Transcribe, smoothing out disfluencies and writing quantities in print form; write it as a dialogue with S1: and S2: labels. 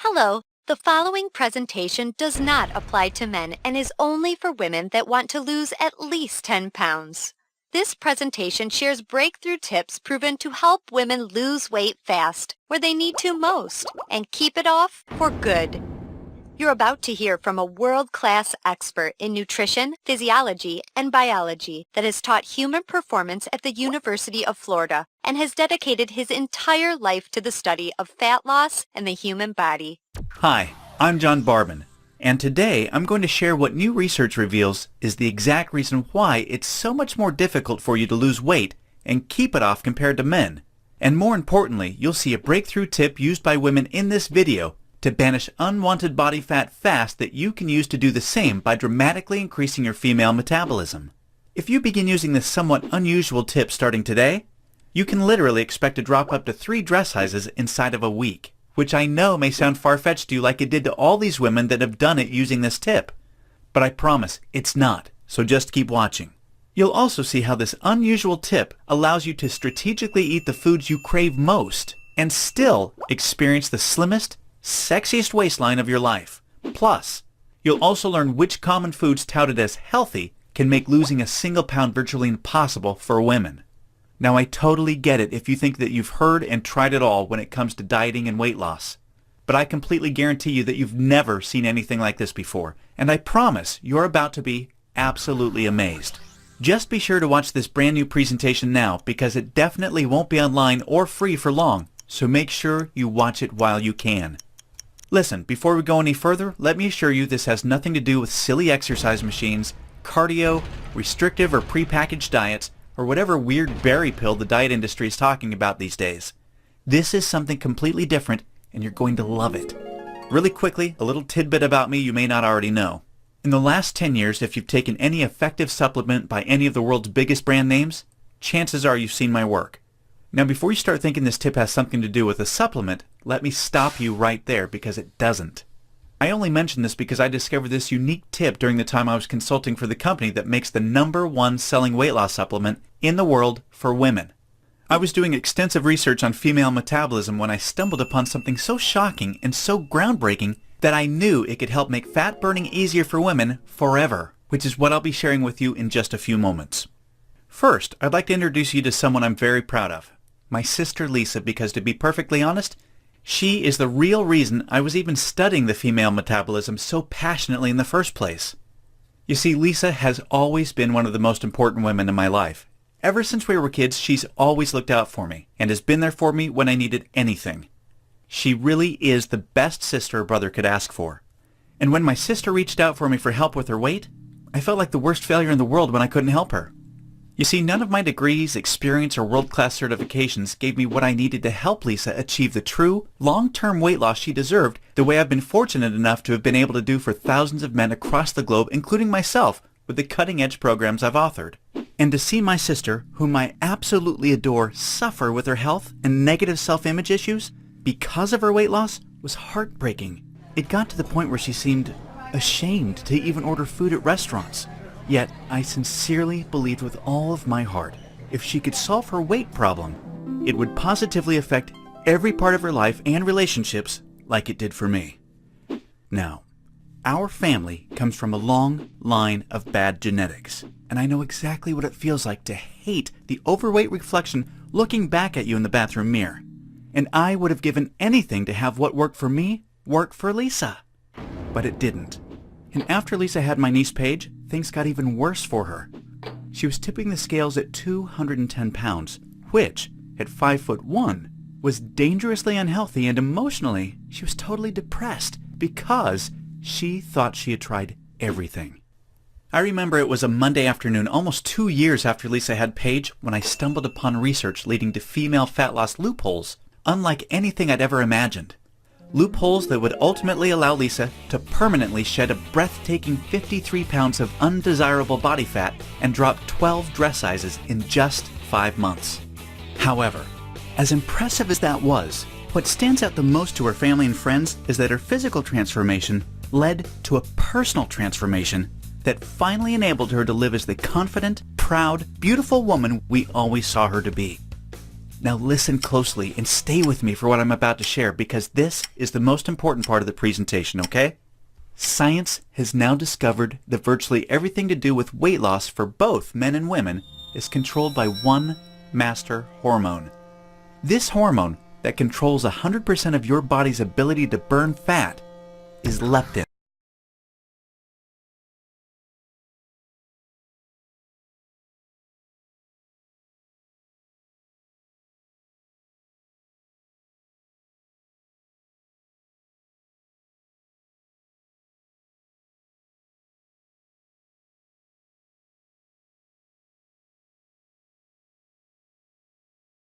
S1: Hello, the following presentation does not apply to men and is only for women that want to lose at least 10 pounds. This presentation shares breakthrough tips proven to help women lose weight fast, where they need to most, and keep it off for good. You're about to hear from a world-class expert in nutrition, physiology, and biology that has taught human performance at the University of Florida and has dedicated his entire life to the study of fat loss and the human body.
S2: Hi, I'm John Barban, and today I'm going to share what new research reveals is the exact reason why it's so much more difficult for you to lose weight and keep it off compared to men. And more importantly, you'll see a breakthrough tip used by women in this video to banish unwanted body fat fast that you can use to do the same by dramatically increasing your female metabolism. If you begin using this somewhat unusual tip starting today, you can literally expect to drop up to 3 dress sizes inside of a week, which I know may sound far-fetched to you like it did to all these women that have done it using this tip. But I promise it's not, so just keep watching. You'll also see how this unusual tip allows you to strategically eat the foods you crave most and still experience the slimmest, sexiest waistline of your life. Plus, you'll also learn which common foods touted as healthy can make losing a single pound virtually impossible for women. Now, I totally get it if you think that you've heard and tried it all when it comes to dieting and weight loss. But I completely guarantee you that you've never seen anything like this before, and I promise you're about to be absolutely amazed. Just be sure to watch this brand new presentation now because it definitely won't be online or free for long, so make sure you watch it while you can. Listen, before we go any further, let me assure you this has nothing to do with silly exercise machines, cardio, restrictive or prepackaged diets, or whatever weird berry pill the diet industry is talking about these days. This is something completely different, and you're going to love it. Really quickly, a little tidbit about me you may not already know. In the last 10 years, if you've taken any effective supplement by any of the world's biggest brand names, chances are you've seen my work. Now, before you start thinking this tip has something to do with a supplement, let me stop you right there because it doesn't. I only mention this because I discovered this unique tip during the time I was consulting for the company that makes the #1 selling weight loss supplement in the world for women. I was doing extensive research on female metabolism when I stumbled upon something so shocking and so groundbreaking that I knew it could help make fat burning easier for women forever, which is what I'll be sharing with you in just a few moments. First, I'd like to introduce you to someone I'm very proud of. My sister Lisa, because to be perfectly honest, she is the real reason I was even studying the female metabolism so passionately in the first place. You see, Lisa has always been one of the most important women in my life. Ever since we were kids, she's always looked out for me and has been there for me when I needed anything. She really is the best sister a brother could ask for. And when my sister reached out for me for help with her weight, I felt like the worst failure in the world when I couldn't help her. You see, none of my degrees, experience, or world-class certifications gave me what I needed to help Lisa achieve the true, long-term weight loss she deserved the way I've been fortunate enough to have been able to do for thousands of men across the globe, including myself, with the cutting-edge programs I've authored. And to see my sister, whom I absolutely adore, suffer with her health and negative self-image issues because of her weight loss was heartbreaking. It got to the point where she seemed ashamed to even order food at restaurants. Yet, I sincerely believed with all of my heart, if she could solve her weight problem, it would positively affect every part of her life and relationships like it did for me. Now, our family comes from a long line of bad genetics, and I know exactly what it feels like to hate the overweight reflection looking back at you in the bathroom mirror. And I would have given anything to have what worked for me work for Lisa. But it didn't. And after Lisa had my niece Paige, things got even worse for her. She was tipping the scales at 210 pounds, which, at 5'1", was dangerously unhealthy, and emotionally, she was totally depressed because she thought she had tried everything. I remember it was a Monday afternoon, almost 2 years after Lisa had Paige, when I stumbled upon research leading to female fat loss loopholes, unlike anything I'd ever imagined. Loopholes that would ultimately allow Lisa to permanently shed a breathtaking 53 pounds of undesirable body fat and drop 12 dress sizes in just 5 months. However, as impressive as that was, what stands out the most to her family and friends is that her physical transformation led to a personal transformation that finally enabled her to live as the confident, proud, beautiful woman we always saw her to be. Now listen closely and stay with me for what I'm about to share because this is the most important part of the presentation, okay? Science has now discovered that virtually everything to do with weight loss for both men and women is controlled by one master hormone. This hormone that controls 100% of your body's ability to burn fat is leptin.